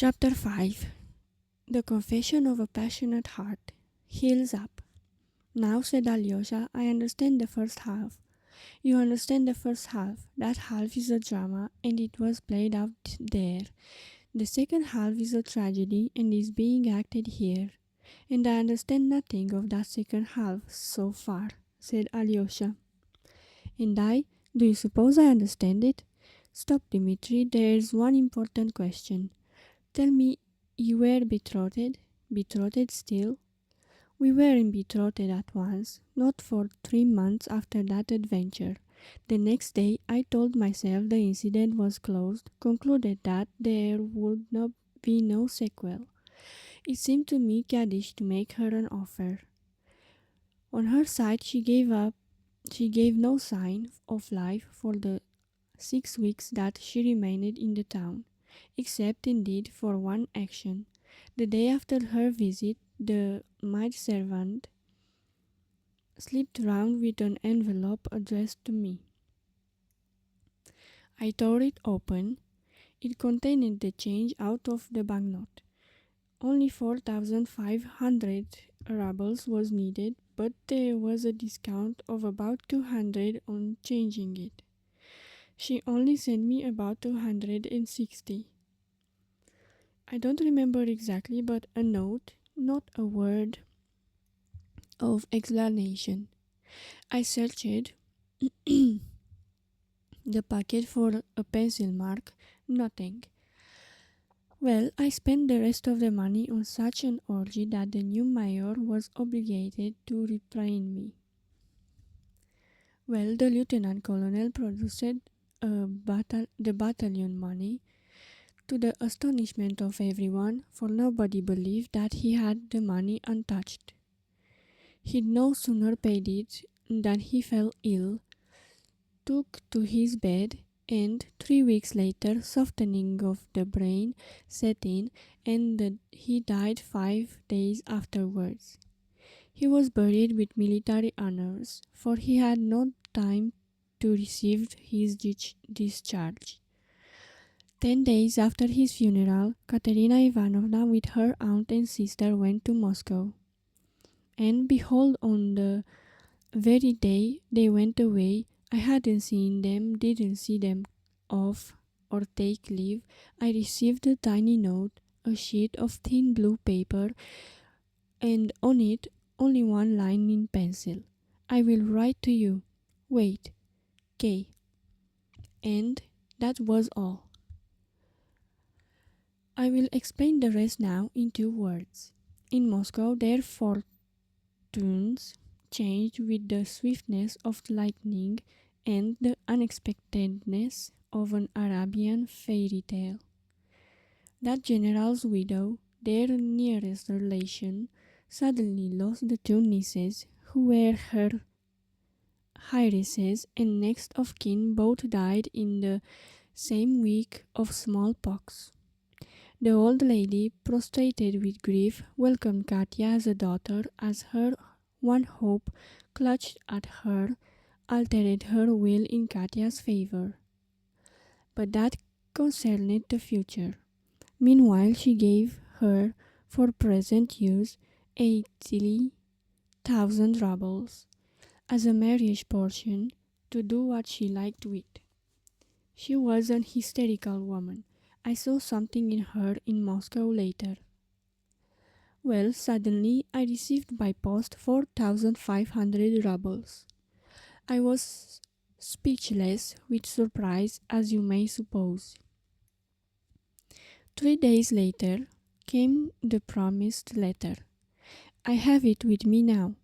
Chapter 5. The Confession of a Passionate Heart. Heals up. Now, said Alyosha, I understand the first half. You understand the first half. That half is a drama, and it was played out there. The second half is a tragedy, and is being acted here. And I understand nothing of that second half so far, said Alyosha. And I? Do you suppose I understand it? Stop, Dmitri, there is one important question. Tell me, you were betrothed? Betrothed still? We weren't betrothed at once, not for 3 months after that adventure. The next day I told myself the incident was closed, concluded that there would not be no sequel. It seemed to me caddish to make her an offer. On her side she gave no sign of life for the 6 weeks that she remained in the town, except indeed for one action. The day after her visit, the maidservant slipped round with an envelope addressed to me. I tore it open. It contained the change out of the banknote. Only 4,500 rubles was needed, but there was a discount of about 200 on changing it. She only sent me about 260. I don't remember exactly, but a note, not a word of explanation. I searched the packet for a pencil mark, nothing. Well, I spent the rest of the money on such an orgy that the new mayor was obligated to restrain me. Well, the lieutenant colonel produced the battalion money, to the astonishment of everyone, for nobody believed that he had the money untouched. He'd no sooner paid it than he fell ill, took to his bed, and 3 weeks later softening of the brain set in, and he died 5 days afterwards. He was buried with military honors, for he had not time to receive his discharge. 10 days after his funeral, Katerina Ivanovna with her aunt and sister went to Moscow. And behold, on the very day they went away, I didn't see them off or take leave. I received a tiny note, a sheet of thin blue paper, and on it only one line in pencil. I will write to you. Wait. K. And that was all. I will explain the rest now in 2 words. In Moscow, their fortunes changed with the swiftness of lightning and the unexpectedness of an Arabian fairy tale. That general's widow, their nearest relation, suddenly lost the 2 nieces who were her heiresses, and next of kin both died in the same week of smallpox. The old lady, prostrated with grief, welcomed Katya as a daughter, as her one hope, clutched at her, altered her will in Katya's favor. But that concerned the future. Meanwhile she gave her, for present use, 80,000 rubles, as a marriage portion, to do what she liked with. She was an hysterical woman. I saw something in her in Moscow later. Well, suddenly I received by post 4,500 rubles. I was speechless with surprise, as you may suppose. 3 days later came the promised letter. I have it with me now.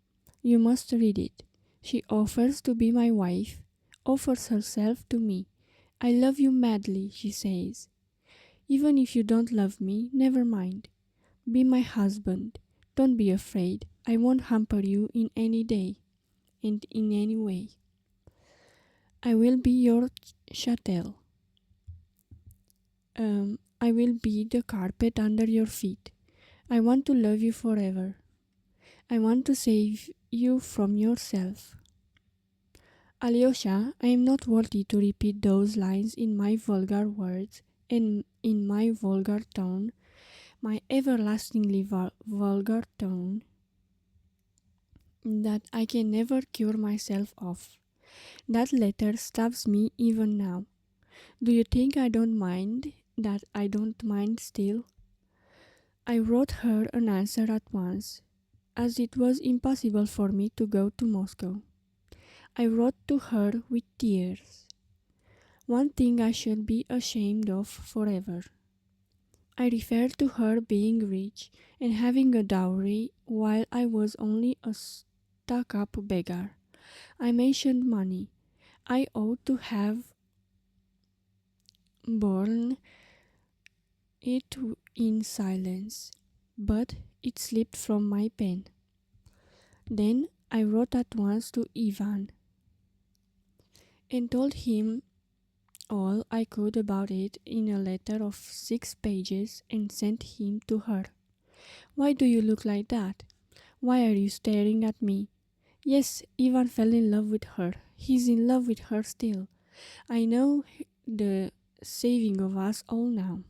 You must read it. She offers to be my wife, offers herself to me. I love you madly, she says. Even if you don't love me, never mind. Be my husband. Don't be afraid. I won't hamper you in any day and in any way. I will be your chattel. I will be the carpet under your feet. I want to love you forever. I want to save you from yourself. Alyosha, I am not worthy to repeat those lines in my vulgar words and in my vulgar tone, my everlastingly vulgar tone that I can never cure myself of. That letter stabs me even now. Do you think I don't mind? That I don't mind still? I wrote her an answer at once, as it was impossible for me to go to Moscow. I wrote to her with tears. One thing I shall be ashamed of forever. I referred to her being rich and having a dowry while I was only a stuck-up beggar. I mentioned money. I ought to have borne it in silence, but it slipped from my pen. Then I wrote at once to Ivan and told him all I could about it in a letter of 6 pages and sent him to her. Why do you look like that? Why are you staring at me? Yes, Ivan fell in love with her. He's in love with her still. I know the saving of us all now.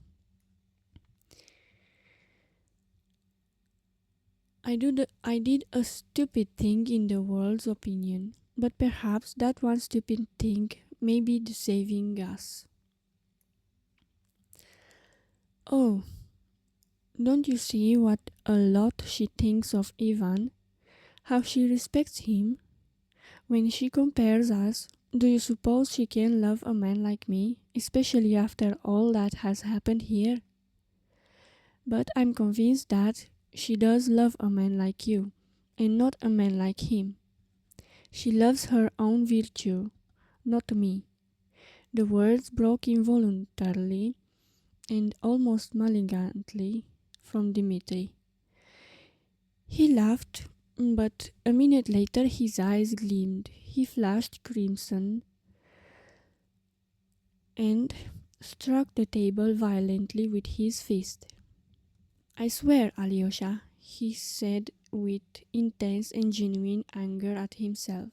I did a stupid thing in the world's opinion, but perhaps that one stupid thing may be the saving us. Oh, don't you see what a lot she thinks of Ivan? How she respects him? When she compares us, do you suppose she can love a man like me, especially after all that has happened here? But I'm convinced that she does love a man like you, and not a man like him. She loves her own virtue, not me. The words broke involuntarily and almost malignantly from Dmitri. He laughed, but a minute later his eyes gleamed. He flushed crimson and struck the table violently with his fist. I swear, Alyosha, he said with intense and genuine anger at himself.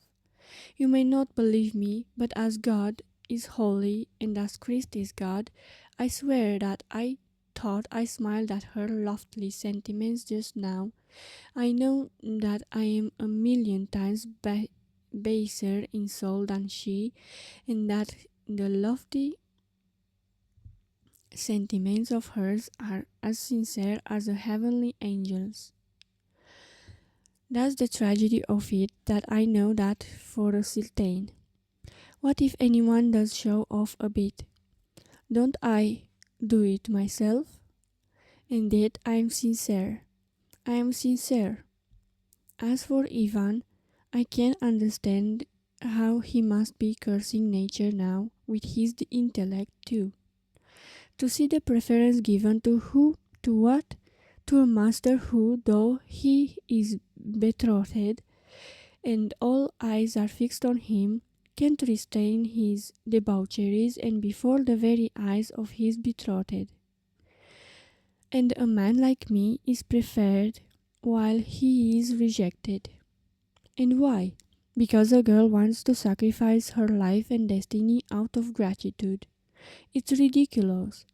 You may not believe me, but as God is holy and as Christ is God, I swear that I thought I smiled at her lofty sentiments just now. I know that I am a million times baser in soul than she, and that the lofty sentiments of hers are as sincere as a heavenly angel's. That's the tragedy of it, that I know that for a certain. What if anyone does show off a bit? Don't I do it myself? And yet I am sincere. I am sincere. As for Ivan, I can understand how he must be cursing nature now with his intellect too. To see the preference given to who, to what? To a master who, though he is betrothed, and all eyes are fixed on him, can't restrain his debaucheries and before the very eyes of his betrothed. And a man like me is preferred while he is rejected. And why? Because a girl wants to sacrifice her life and destiny out of gratitude. It's ridiculous.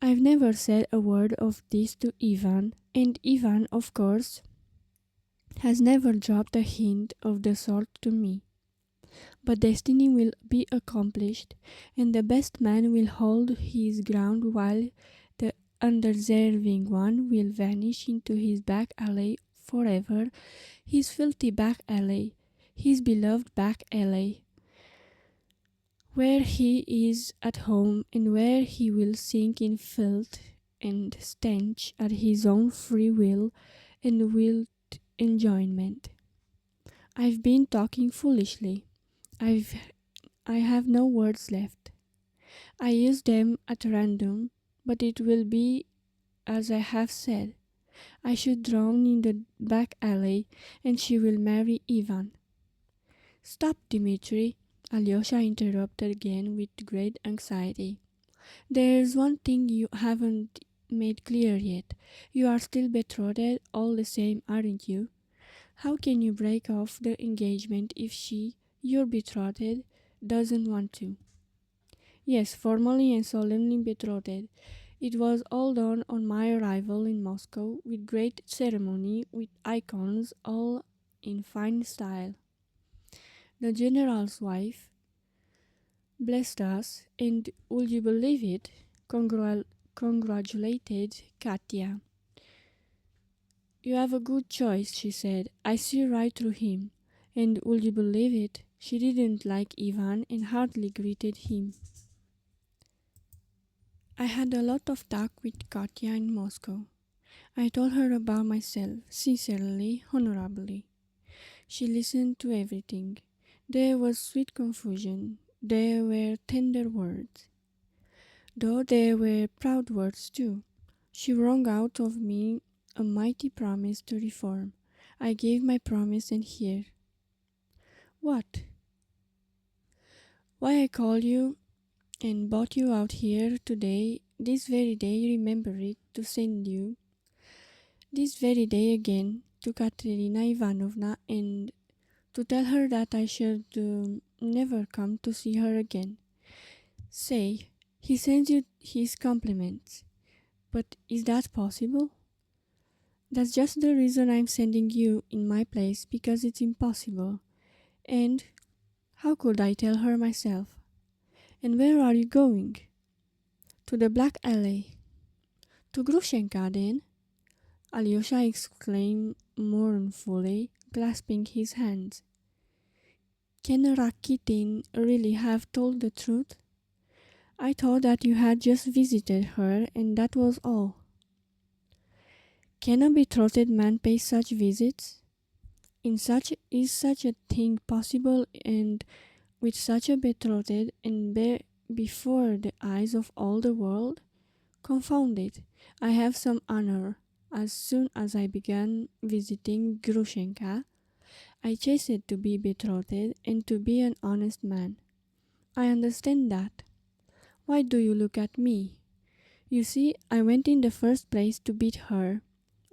I've never said a word of this to Ivan, and Ivan, of course, has never dropped a hint of the sort to me. But destiny will be accomplished, and the best man will hold his ground while the undeserving one will vanish into his back alley forever, his filthy back alley, his beloved back alley, where he is at home and where he will sink in filth and stench at his own free will and willed enjoyment. I've been talking foolishly. I have no words left. I use them at random, but it will be as I have said. I should drown in the back alley, and she will marry Ivan. Stop, Dmitri, Alyosha interrupted again with great anxiety. There's one thing you haven't made clear yet. You are still betrothed all the same, aren't you? How can you break off the engagement if she, your betrothed, doesn't want to? Yes, formally and solemnly betrothed. It was all done on my arrival in Moscow with great ceremony, with icons, all in fine style. The general's wife blessed us, and would you believe it, congratulated Katya. You have a good choice, she said. I see right through him. And would you believe it, she didn't like Ivan and hardly greeted him. I had a lot of talk with Katya in Moscow. I told her about myself, sincerely, honorably. She listened to everything. There was sweet confusion. There were tender words. Though there were proud words too. She wrung out of me a mighty promise to reform. I gave my promise, and here. What? Why I called you and brought you out here today, this very day, remember it, to send you, this very day again, to Katerina Ivanovna, and to tell her that I should never come to see her again. Say, he sends you his compliments. But is that possible? That's just the reason I'm sending you in my place, because it's impossible. And how could I tell her myself? And where are you going? To the Black Alley. To Grushenka, then? Alyosha exclaimed mournfully, clasping his hands. Can Rakitin really have told the truth? I thought that you had just visited her, and that was all. Can a betrothed man pay such visits? Is such a thing possible, and with such a betrothed, and before the eyes of all the world? Confound it, I have some honor. As soon as I began visiting Grushenka, I chanced to be betrothed and to be an honest man. I understand that. Why do you look at me? You see, I went in the first place to beat her.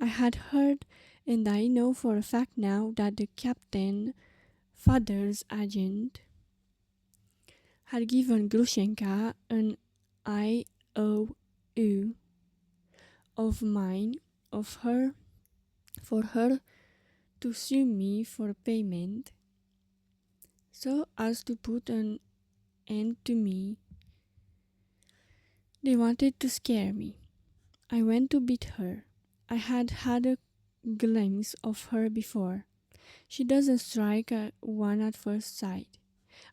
I had heard, and I know for a fact now, that the captain, father's agent, had given Grushenka an IOU of mine of her for her to sue me for payment, so as to put an end to me. They wanted to scare me. I went to beat her. I had had a glimpse of her before. She doesn't strike one at first sight.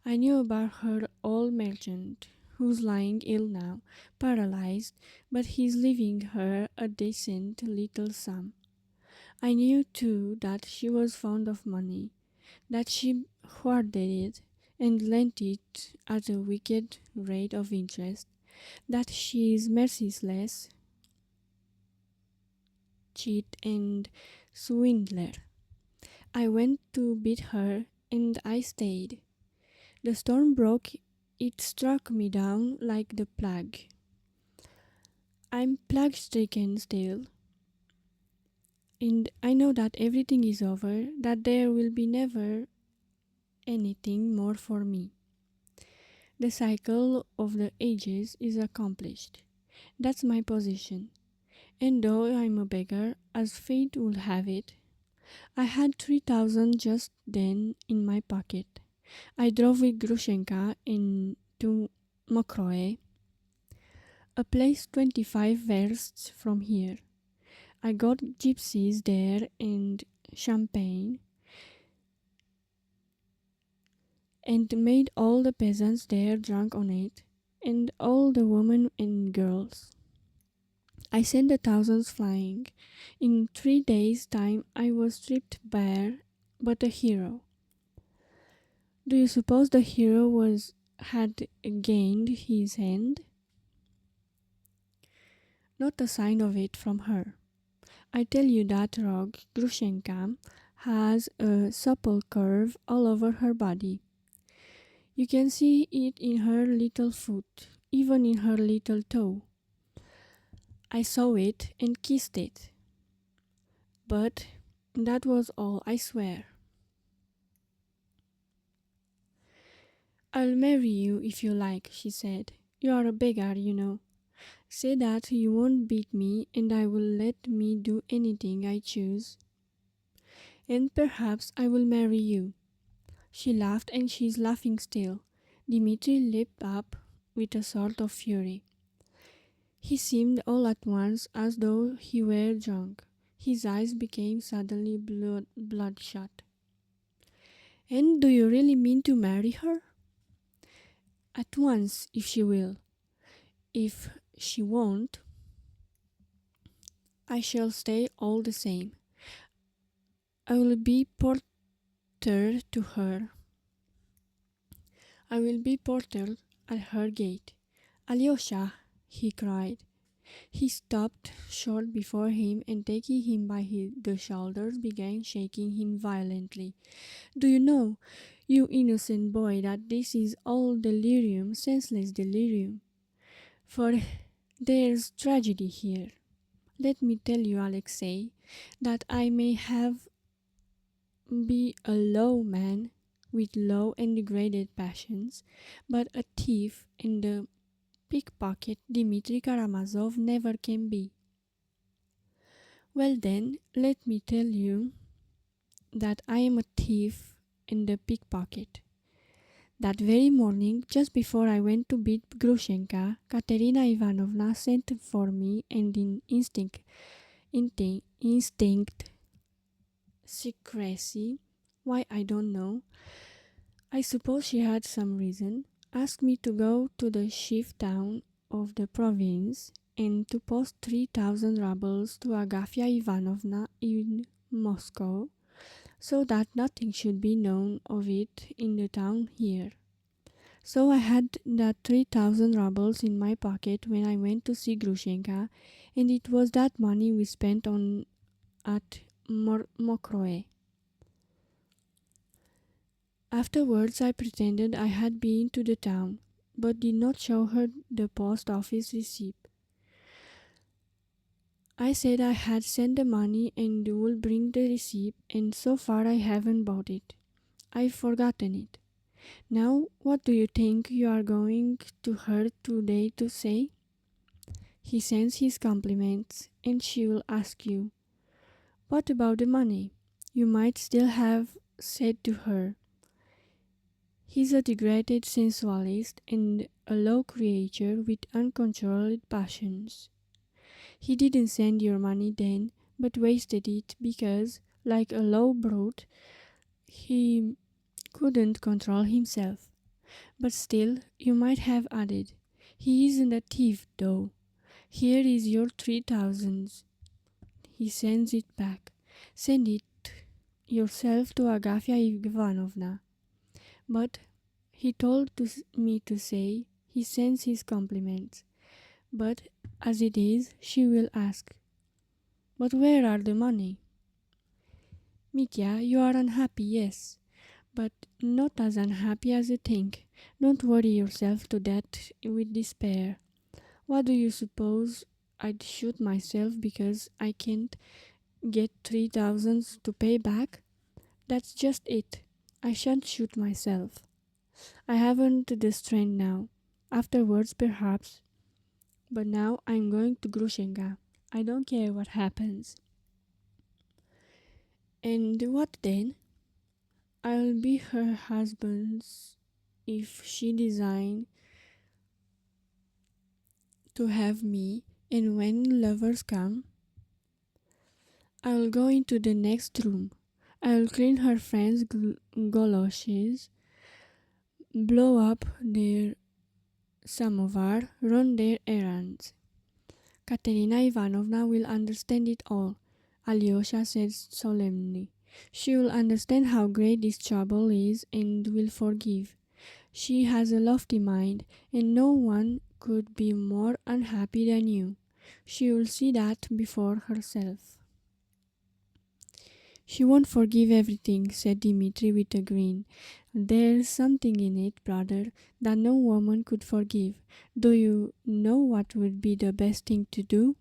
I knew about her old merchant, who's lying ill now, paralyzed, but he's leaving her a decent little sum. I knew too that she was fond of money, that she hoarded it and lent it at a wicked rate of interest, that she is merciless, cheat, and swindler. I went to beat her, and I stayed. The storm broke, it struck me down like the plague. I'm plague stricken still, and I know that everything is over, that there will be never anything more for me. The cycle of the ages is accomplished. That's my position. And though I'm a beggar, as fate would have it, I had 3,000 just then in my pocket. I drove with Grushenka into Mokroe, a place 25 versts from here. I got gypsies there and champagne, and made all the peasants there drunk on it, and all the women and girls. I sent the thousands flying. In 3 days' time I was stripped bare, but a hero. Do you suppose the hero had gained his end? Not a sign of it from her. I tell you that rogue Grushenka has a supple curve all over her body. You can see it in her little foot, even in her little toe. I saw it and kissed it. But that was all, I swear. I'll marry you if you like, she said. You are a beggar, you know. Say that you won't beat me and I will let me do anything I choose. And perhaps I will marry you. She laughed and she is laughing still. Dmitri leaped up with a sort of fury. He seemed all at once as though he were drunk. His eyes became suddenly bloodshot. And do you really mean to marry her? At once, if she will. If she won't, I shall stay all the same. I will be porter to her. I will be porter at her gate. Alyosha, he cried. He stopped short before him and taking him by the shoulders began shaking him violently. Do you know, you innocent boy, that this is all delirium, senseless delirium? For there's tragedy here. Let me tell you, Alexei, that I may have be a low man with low and degraded passions, but a thief and a pickpocket Dmitri Karamazov never can be. Well then, let me tell you that I am a thief and a pickpocket. That very morning, just before I went to beat Grushenka, Katerina Ivanovna sent for me and in instinct secrecy, why I don't know, I suppose she had some reason, asked me to go to the chief town of the province and to post 3,000 rubles to Agafya Ivanovna in Moscow, so that nothing should be known of it in the town here. So I had that 3,000 rubles in my pocket when I went to see Grushenka, and it was that money we spent on at Mokroe. Afterwards I pretended I had been to the town, but did not show her the post office receipt. I said I had sent the money and would bring the receipt, and so far I haven't bought it. I've forgotten it. Now, what do you think you are going to her today to say? He sends his compliments, and she will ask you, what about the money? You might still have said to her, he's a degraded sensualist and a low creature with uncontrolled passions. He didn't send your money then, but wasted it because, like a low brute, he couldn't control himself. But still, you might have added, he isn't a thief, though. Here is your 3,000. He sends it back. Send it yourself to Agafya Ivanovna. But he told me to say he sends his compliments. But as it is, she will ask, but where are the money? Mitya, you are unhappy, yes, but not as unhappy as you think. Don't worry yourself to death with despair. What do you suppose? I'd shoot myself because I can't get 3,000 to pay back? That's just it. I shan't shoot myself. I haven't the strength now. Afterwards, perhaps. But now I'm going to Grushenka. I don't care what happens. And what then? I'll be her husband's if she design to have me, and when lovers come, I'll go into the next room. I'll clean her friends' goloshes, blow up their samovar, run their errands. Katerina Ivanovna will understand it all, Alyosha said solemnly. She will understand how great this trouble is and will forgive. She has a lofty mind, and no one could be more unhappy than you. She will see that before herself. She won't forgive everything, said Dmitri with a grin. There's something in it, brother, that no woman could forgive. Do you know what would be the best thing to do?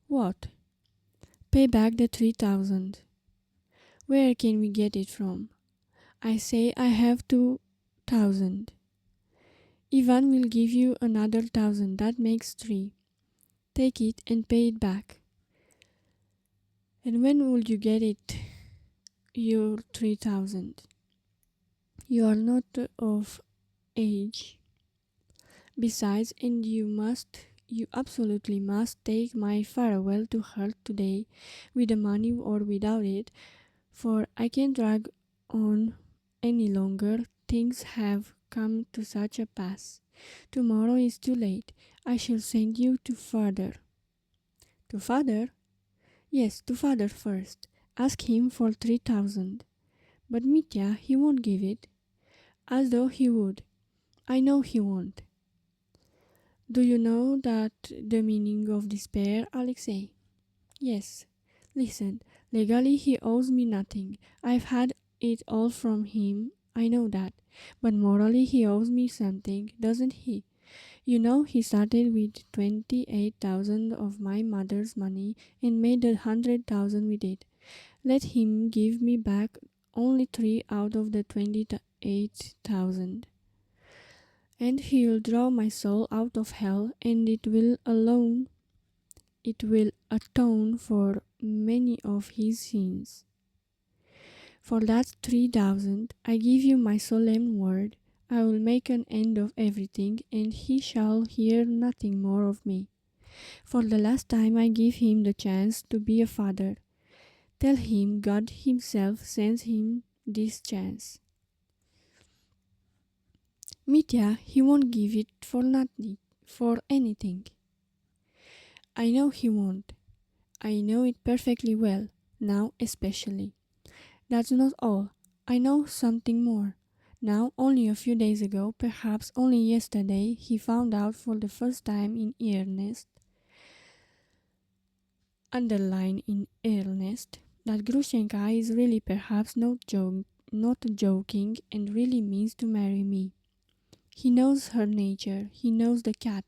What? Pay back the 3,000. Where can we get it from? I say I have 2,000. Ivan will give you another 1,000, that makes 3. Take it and pay it back. And when will you get it? Your 3,000. You are not of age. Besides, and you absolutely must take my farewell to her today, with the money or without it, for I can't drag on any longer. Things have come to such a pass. Tomorrow is too late. I shall send you to father. To father? Yes, to father first. Ask him for 3,000. But Mitya, he won't give it. As though he would. I know he won't. Do you know that the meaning of despair, Alexei? Yes. Listen, legally he owes me nothing. I've had it all from him, I know that. But morally he owes me something, doesn't he? You know he started with 28,000 of my mother's money and made 100,000 with it. Let him give me back only 3 out of the 28,000. And he'll draw my soul out of hell, and it will atone for many of his sins. For that 3,000, I give you my solemn word, I will make an end of everything, and he shall hear nothing more of me. For the last time I give him the chance to be a father. Tell him God himself sends him this chance. Mitya, he won't give it for nothing, for anything. I know he won't. I know it perfectly well, now especially. That's not all. I know something more. Now, only a few days ago, perhaps only yesterday, he found out for the first time in earnest, underline in earnest, that Grushenka is really perhaps not joking and really means to marry me. He knows her nature, he knows the cat.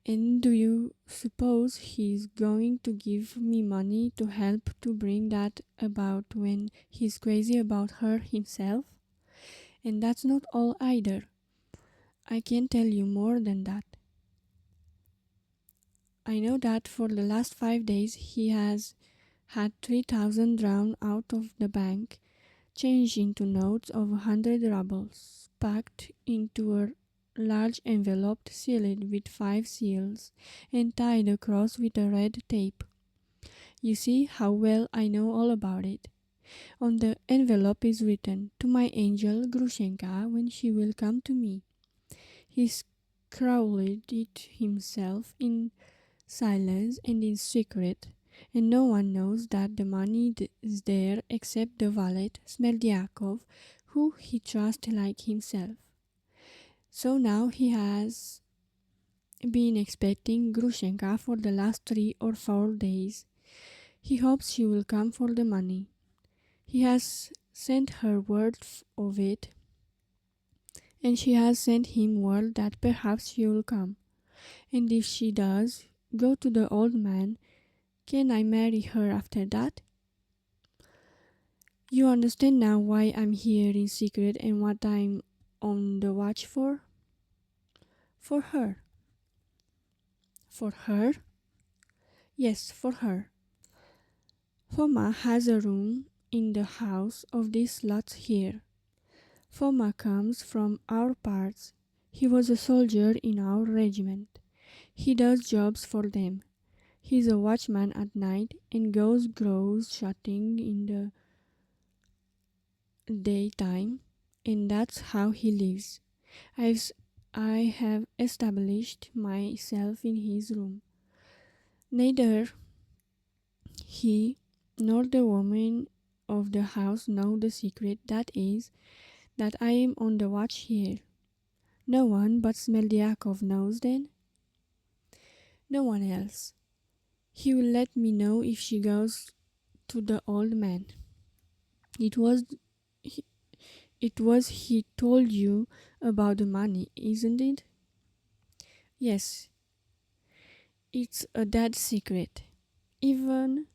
And do you suppose he's going to give me money to help to bring that about when he's crazy about her himself? And that's not all either. I can tell you more than that. I know that for the last 5 days he has had 3,000 drawn out of the bank, changed into notes of 100 rubles, packed into a large envelope sealed with 5 seals, and tied across with a red tape. You see how well I know all about it. On the envelope is written, "To my angel Grushenka when she will come to me." He scrawled it himself in silence and in secret, and no one knows that the money is there except the valet, Smerdyakov, who he trusts like himself. So now he has been expecting Grushenka for the last 3 or 4 days. He hopes she will come for the money. He has sent her word of it, and she has sent him word that perhaps she will come. And if she does go to the old man, can I marry her after that? You understand now why I'm here in secret and what I'm on the watch for? For her. For her? Yes, for her. Foma has a room in the house of these lots here. Foma comes from our parts. He was a soldier in our regiment. He does jobs for them. He's a watchman at night and goes grouse shooting in the daytime, and that's how he lives. I have established myself in his room. Neither he nor the woman of the house know the secret, that is, that I am on the watch here. No one but Smeldyakov knows then? No one else. He will let me know if she goes to the old man. It was he, he told you about the money, isn't it? Yes, it's a dead secret. Ivan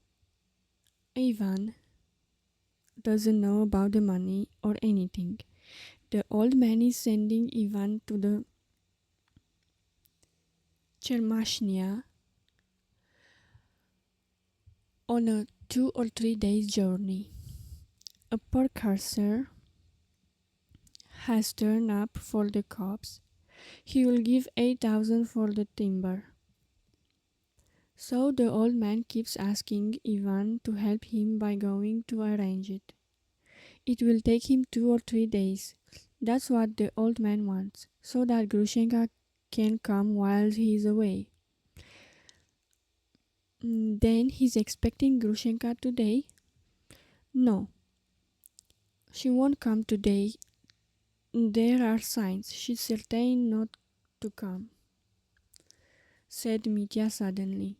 doesn't know about the money or anything. The old man is sending Ivan to the Chermashnia on a 2 or 3 days journey. A purchaser has turned up for the copse. He will give 8,000 for the timber. So the old man keeps asking Ivan to help him by going to arrange it. It will take him 2 or 3 days. That's what the old man wants, so that Grushenka can come while he is away. Then he's expecting Grushenka today? No, she won't come today. There are signs she's certain not to come, said Mitya suddenly.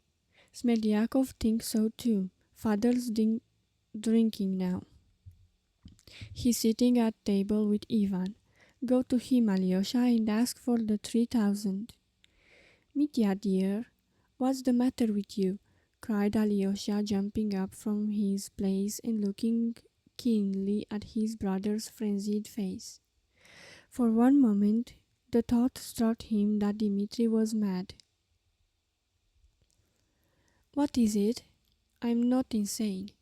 Smerdyakov thinks so too. Father's drinking now. He's sitting at table with Ivan. Go to him, Alyosha, and ask for the 3,000. Mitya, dear, what's the matter with you? Cried Alyosha, jumping up from his place and looking keenly at his brother's frenzied face. For one moment, the thought struck him that Dmitri was mad. What is it? I'm not insane,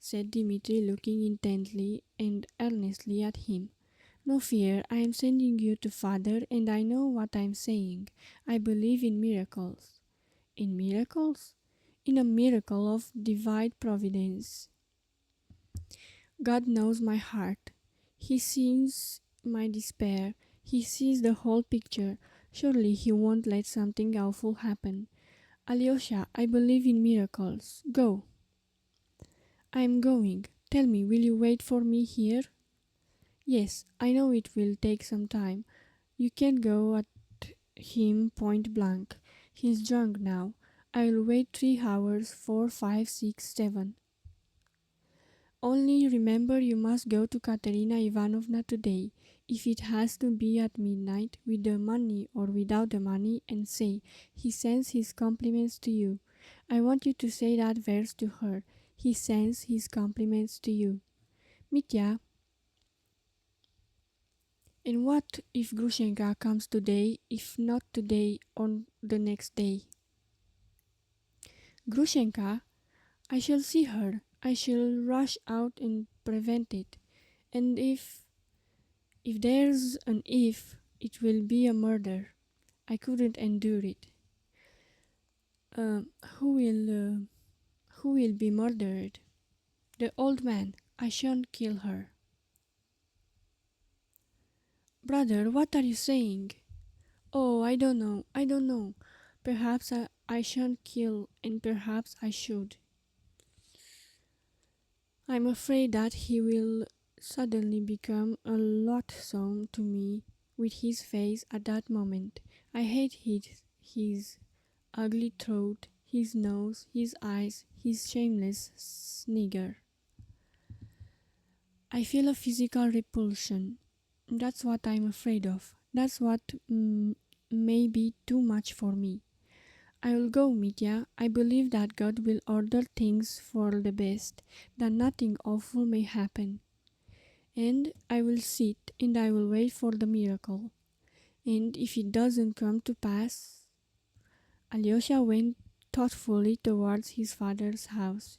said Dmitri, looking intently and earnestly at him. No fear, I am sending you to father, and I know what I am saying. I believe in miracles. In miracles? In a miracle of divine providence. God knows my heart. He sees my despair. He sees the whole picture. Surely he won't let something awful happen. Alyosha, I believe in miracles. Go. I am going. Tell me, will you wait for me here? Yes, I know it will take some time. You can't go at him point blank. He's drunk now. I'll wait 3 hours, 4, 5, 6, 7. Only remember you must go to Katerina Ivanovna today, if it has to be at midnight, with the money or without the money, and say, he sends his compliments to you. I want you to say that verse to her. He sends his compliments to you. Mitya. And what if Grushenka comes today, if not today, on the next day? Grushenka? I shall see her. I shall rush out and prevent it. And if there's an if, it will be a murder. I couldn't endure it. Uh, who will who will be murdered? The old man. I shan't kill her. Brother, what are you saying? Oh, I don't know. I don't know. Perhaps I shan't kill, and perhaps I should. I'm afraid that he will suddenly become a loathsome to me with his face at that moment. I hate his ugly throat, his nose, his eyes, his shameless snigger. I feel a physical repulsion. That's what I'm afraid of. That's what may be too much for me. I will go, Mitya. I believe that God will order things for the best, that nothing awful may happen. And I will sit and I will wait for the miracle. And if it doesn't come to pass... Alyosha went thoughtfully towards his father's house.